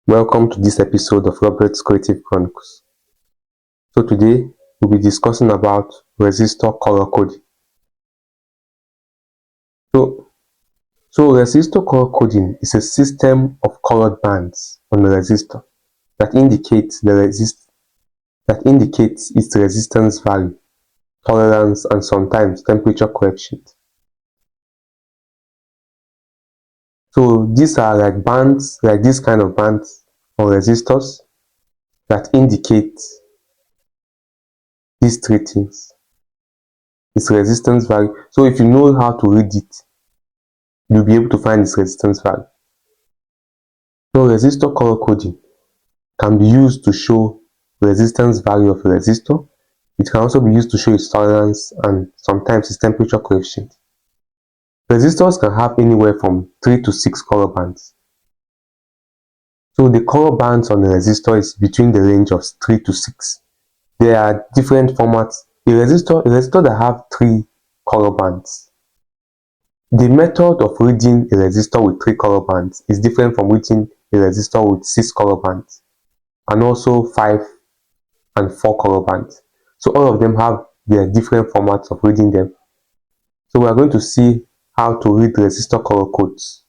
Welcome to this episode of Robert's Creative Chronicles. So today we'll be discussing about resistor color coding. So resistor color coding is a system of colored bands on the resistor that indicates its resistance value, tolerance, and sometimes temperature coefficient. So these are like bands, like this kind of bands on resistors that indicate these three things. Its resistance value. So if you know how to read it, you'll be able to find its resistance value. So resistor color coding can be used to show resistance value of a resistor. It can also be used to show its tolerance and sometimes its temperature coefficient. Resistors can have anywhere from 3 to 6 color bands. So the color bands on a resistor is between the range of 3 to 6. There are different formats. A resistor that have 3 color bands. The method of reading a resistor with 3 color bands is different from reading a resistor with 6 color bands and also 5 and 4 color bands. So all of them have their different formats of reading them. So we are going to see how to read resistor color codes.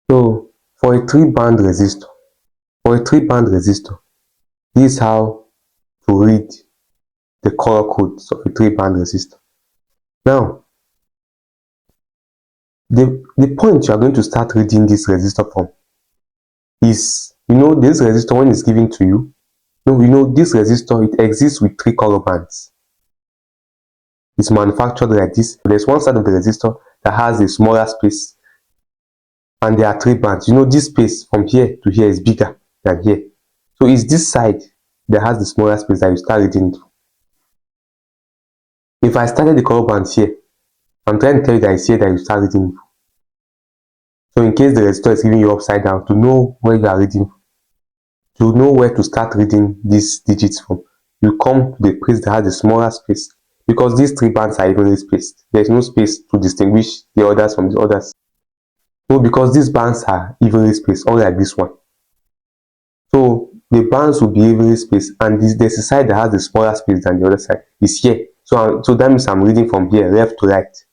So for a 3-band resistor, this is how to read the color codes of a 3-band resistor. Now, the point you are going to start reading this resistor from is, this resistor, when it's given to you, this resistor, it exists with 3 color bands. It's manufactured like this. There's one side of the resistor that has a smaller space, and there are 3 bands. This space from here to here is bigger than here. So it's this side that has the smaller space that you start reading it. If I started the color bands here, I'm trying to tell you that it's here that you start reading it. So in case the resistor is giving you upside down, to know where you are reading, to know where to start reading these digits from, you come to the place that has the smaller space, because these 3 bands are evenly spaced. There's no space to distinguish the others from the others. So because these bands are evenly spaced, unlike this one. So the bands will be evenly spaced, and there's a side that has the smaller space than the other side. Is here. So that means I'm reading from here, left to right.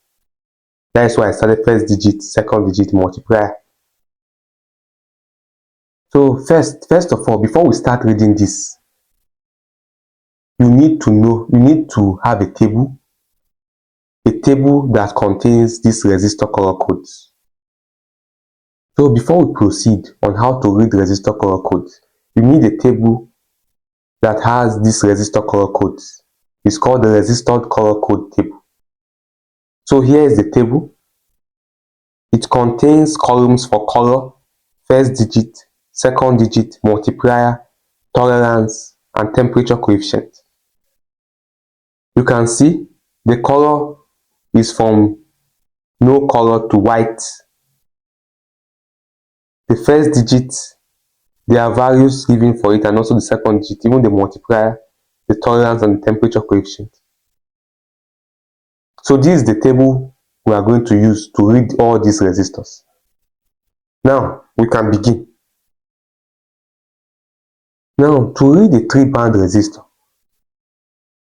That is why I started first digit, second digit, multiplier. So first of all, before we start reading this, you need to have a table that contains these resistor color codes. So before we proceed on how to read resistor color codes, you need a table that has these resistor color codes. It's called the resistor color code table. So here is the table. It contains columns for color, first digit, second digit, multiplier, tolerance, and temperature coefficient. You can see the color is from no color to white. The first digit, there are values given for it, and also the second digit, even the multiplier, the tolerance, and the temperature coefficient. So this is the table we are going to use to read all these resistors. Now we can begin. Now to read a 3-band resistor,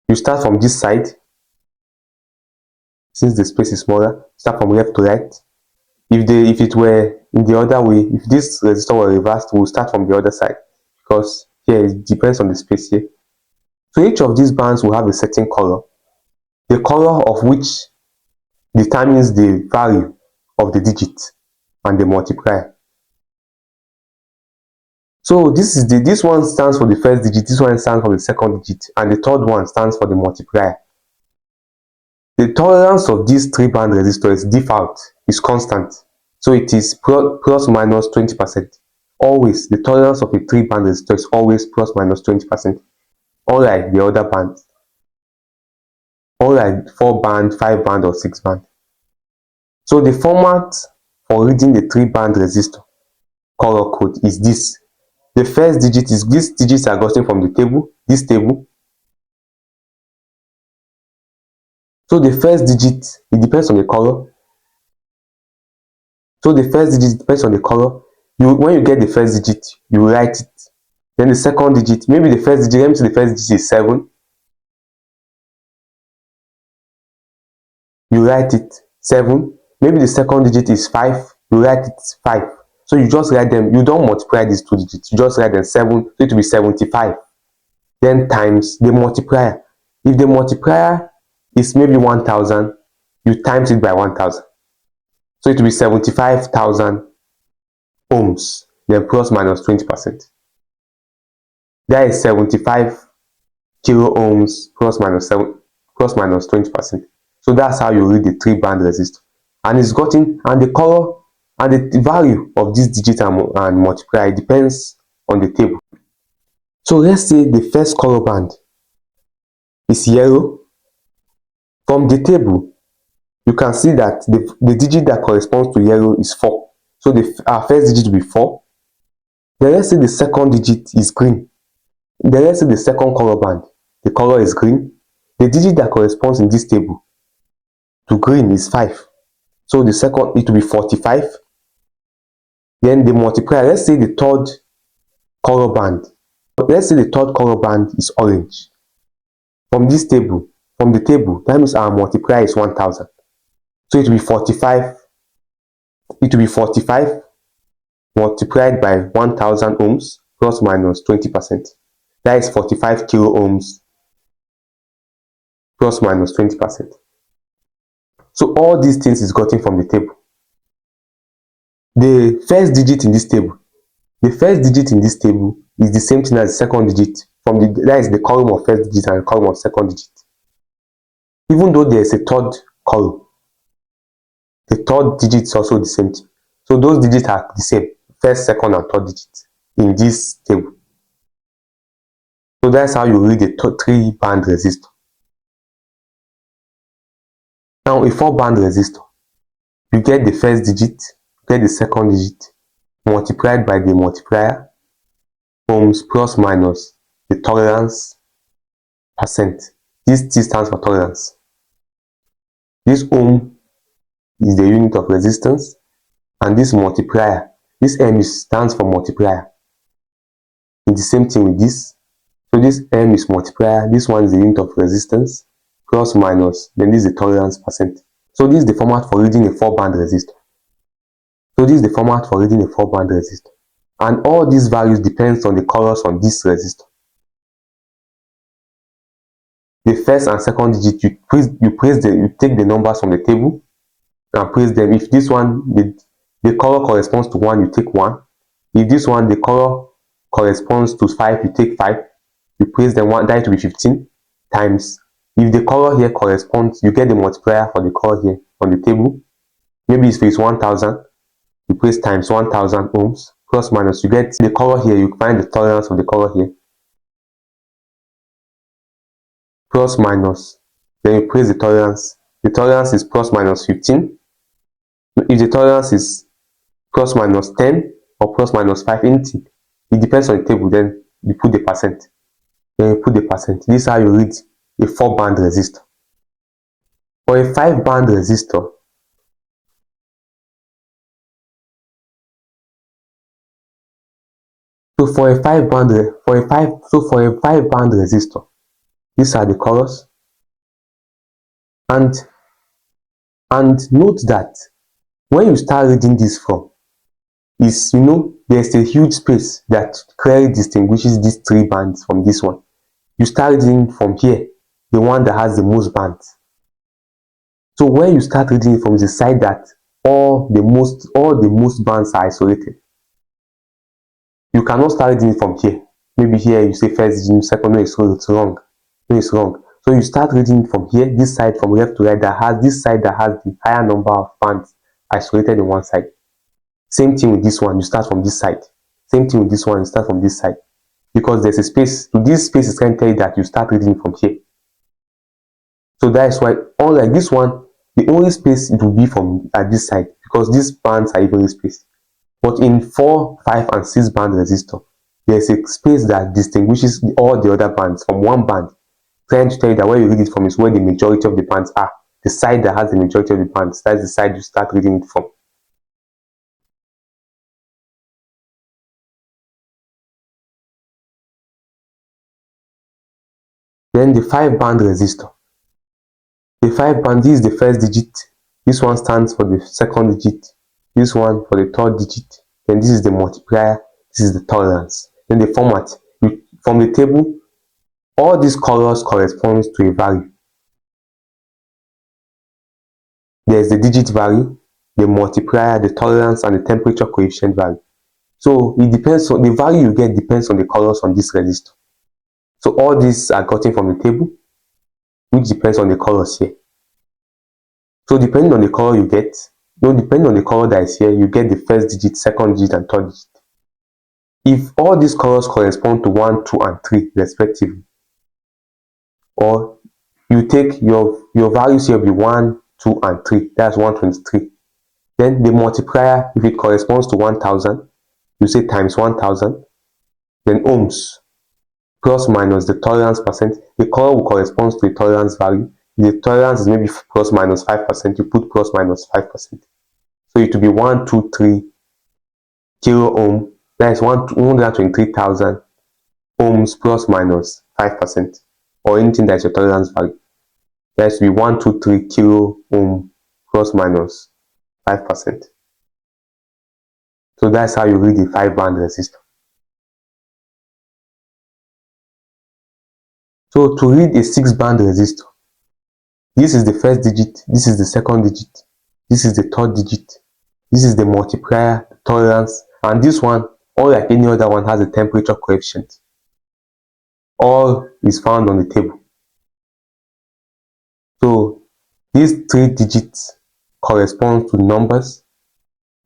you start from this side. Since the space is smaller, start from left to right. If it were in the other way, if this resistor were reversed, we'll start from the other side, because here it depends on the space here. So each of these bands will have a certain color, the color of which determines the value of the digit and the multiplier. So this one stands for the first digit, this one stands for the second digit, and the third one stands for the multiplier. The tolerance of this 3-band resistor is default, is constant. So it is plus minus 20%. Always, the tolerance of a 3-band resistor is always plus minus 20%. Unlike the other bands. Unlike 4-band, 5-band, or 6-band. So the format for reading the 3-band resistor color code is this. The first digit is, these digits are gotten from the table, this table. So the first digit, it depends on the color. So the first digit depends on the color. When you get the first digit, you write it. Then the second digit, maybe the first digit, let me say the first digit is 7. You write it 7. Maybe the second digit is 5. You write it 5. So you just write them. You don't multiply these two digits. You just write them 7. So it will be 75. Then times the multiplier. If the multiplier is maybe 1000, you times it by 1000. So it will be 75,000 ohms. Then plus minus 20%. That is 75 kilo ohms plus minus 20%. So that's how you read the 3-band resistor. And it's gotten, and the color and the value of this digit and multiplier depends on the table. So let's say the first color band is yellow. From the table, you can see that the digit that corresponds to yellow is 4. So our first digit will be 4. Then let's say the second digit is green. Then let's say the second color band, the color is green. The digit that corresponds in this table to green is 5. So the second, it will be 45. Then the multiplier, let's say the third color band. Let's say the third color band is orange. From the table, that means our multiplier is 1000. So it will be 45. It will be 45 multiplied by 1000 ohms plus minus 20%. That is 45 kilo ohms plus minus 20%. So all these things is gotten from the table. The first digit in this table is the same thing as the second digit. That is the column of first digit and the column of second digit. Even though there is a third column, the third digit is also the same thing. So those digits are the same, first, second, and third digits in this table. So that's how you read the 3-band resistor. Now a 4-band resistor, you get the first digit, get the second digit, multiplied by the multiplier, ohms plus minus the tolerance percent. This T stands for tolerance. This ohm is the unit of resistance, and this multiplier, this M stands for multiplier. It's the same thing with this. So this M is multiplier, this one is the unit of resistance, plus minus, then this is the tolerance percent. So this is the format for reading a 4-band resistor. And all these values depends on the colors on this resistor. The first and second digit, you take the numbers from the table and place them. If this one, the color corresponds to 1, you take 1. If this one, the color corresponds to 5, you take 5. You place them, that will be 15 times. If the color here corresponds, you get the multiplier for the color here on the table. Maybe if it's 1000, you place times 1000 ohms plus minus, you get the color here, you find the tolerance of the color here, plus minus, then you place the tolerance. The tolerance is plus minus 15. If the tolerance is plus minus 10 or plus minus 5, anything, it depends on the table, then you put the percent. This is how you read a 4-band resistor. For a 5-band resistor, for a 5-band resistor, these are the colors. And note that when you start reading this from, there's a huge space that clearly distinguishes these 3 bands from this one. You start reading from here, the one that has the most bands. So when you start reading from the side that all the most bands are isolated, you cannot start reading it from here. Maybe here you say first digit, second, no, it's wrong. So you start reading from here, this side from left to right, this side that has the higher number of bands isolated in one side. Same thing with this one, you start from this side. Same thing with this one, you start from this side. Because there's a space, this space is trying to tell you that you start reading from here. So that is why, unlike this one, the only space it will be from at this side, because these bands are evenly spaced. But in 4, 5, and 6 band resistor, there's a space that distinguishes all the other bands from one band, trying to tell you that where you read it from is where the majority of the bands are. The side that has the majority of the bands, that's the side you start reading it from. Then the 5-band resistor. The 5-band, this is the first digit. This one stands for the second digit. This one for the third digit. Then this is the multiplier. This is the tolerance. Then the format. From the table, all these colors correspond to a value. There's the digit value, the multiplier, the tolerance, and the temperature coefficient value. So it depends on the value you get, depends on the colors on this resistor. So all these are gotten from the table, which depends on the colors here. So depending on the color you get, depending on the color that is here, you get the first digit, second digit, and third digit. If all these colors correspond to 1, 2, and 3 respectively, or you take your values here will be 1, 2, and 3, that's 123. Then the multiplier, if it corresponds to 1000, you say times 1000, then ohms, plus minus the tolerance percent. The color will correspond to the tolerance value. The tolerance is maybe plus minus 5%, you put plus minus 5%. So it will be 123 kilo ohm, that is 123,000 ohms plus minus 5%, or anything that is your tolerance value. That will be 123 kilo ohm plus minus 5%. So that's how you read the 5-band resistor. So to read a 6-band resistor, this is the first digit, this is the second digit, this is the third digit, this is the multiplier, tolerance, and this one, or like any other one, has a temperature coefficient. All is found on the table. So these 3 digits correspond to numbers.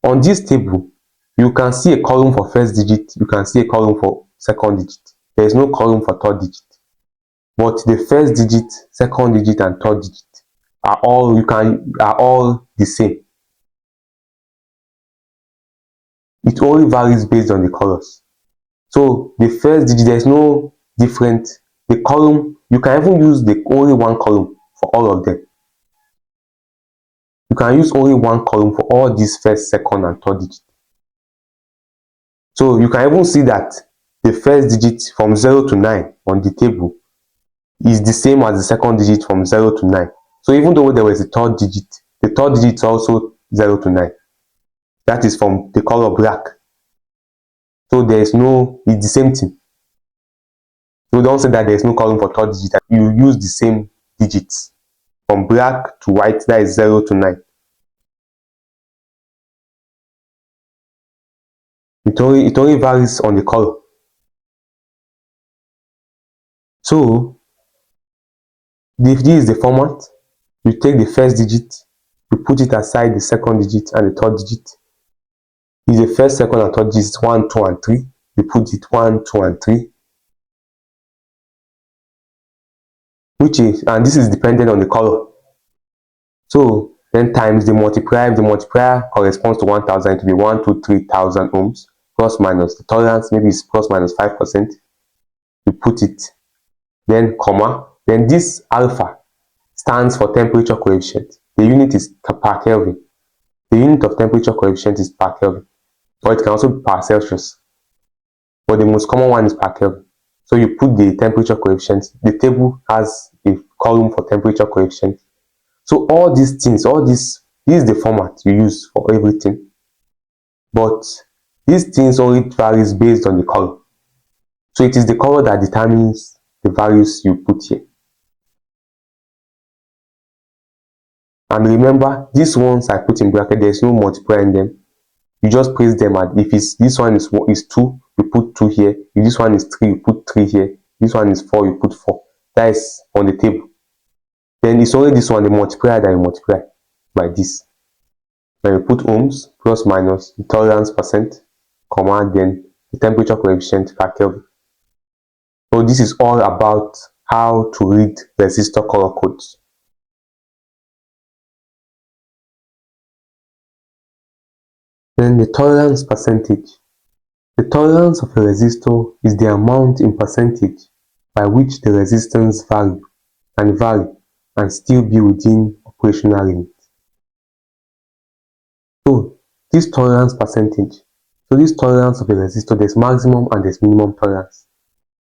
On this table, you can see a column for first digit, you can see a column for second digit. There is no column for third digit. But the first digit, second digit, and third digit are all the same. It only varies based on the colors. So the first digit, there's no different. The column, you can even use the only one column for all of them. You can use only one column for all these first, second, and third digits. So you can even see that the first digit from 0 to 9 on the table is the same as the second digit from 0 to 9. So even though there was a third digit, the third digit is also 0 to 9. That is from the color black. So it's the same thing. So don't say that there is no column for third digit. You use the same digits from black to white, that is 0 to 9. It only varies on the color. So this is the format. You take the first digit, you put it aside the second digit and the third digit. If the first, second, and third digits 1, 2, and 3, you put it 1, 2, and 3. And this is dependent on the color. So then times the multiplier. If the multiplier corresponds to 1000, it will be 123,000 ohms plus minus the tolerance, maybe it's plus minus 5%. You put it, then comma. Then this alpha stands for temperature coefficient. The unit is per Kelvin. The unit of temperature coefficient is per Kelvin, or it can also be per Celsius, but the most common one is per Kelvin. So you put the temperature coefficient. The table has a column for temperature coefficient. So all these things, this is the format you use for everything. But these things only varies based on the color. So it is the color that determines the values you put here. And remember, these ones I put in bracket, there's no multiplier in them. You just place them at, if this one is 2, you put 2 here. If this one is 3, you put 3 here. This one is 4, you put 4. That is on the table. Then it's only this one, the multiplier, that you multiply by this. Then you put ohms, plus minus, the tolerance percent, comma, then the temperature coefficient per Kelvin. So this is all about how to read resistor color codes. Then the tolerance percentage. The tolerance of a resistor is the amount in percentage by which the resistance vary and still be within operational limits. So this tolerance percentage, this tolerance of a resistor, there's maximum and there's minimum tolerance.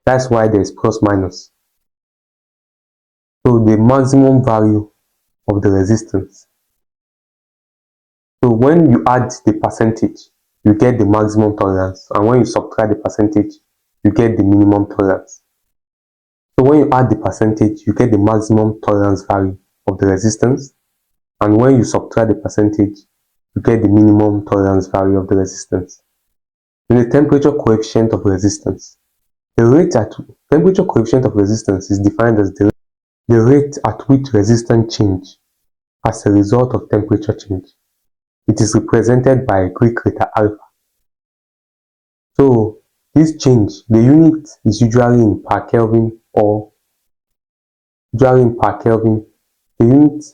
That's why there's plus minus. So the maximum value of the resistance. So when you add the percentage, you get the maximum tolerance, and when you subtract the percentage, you get the minimum tolerance. So when you add the percentage, you get the maximum tolerance value of the resistance, and when you subtract the percentage, you get the minimum tolerance value of the resistance. Then the temperature coefficient of resistance. Temperature coefficient of resistance is defined as the rate at which resistance change as a result of temperature change. It is represented by Greek letter alpha. So this change, the unit is usually in per Kelvin, or usually in per Kelvin. The unit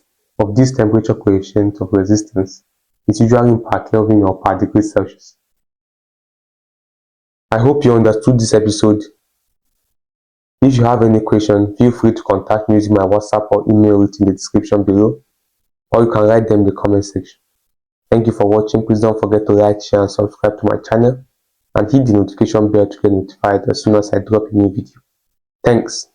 of this temperature coefficient of resistance is usually in per Kelvin or per degree Celsius. I hope you understood this episode. If you have any question, feel free to contact me using my WhatsApp or email it in the description below, or you can write them in the comment section. Thank you for watching. Please don't forget to like, share and subscribe to my channel, and hit the notification bell to get notified as soon as I drop a new video. Thanks.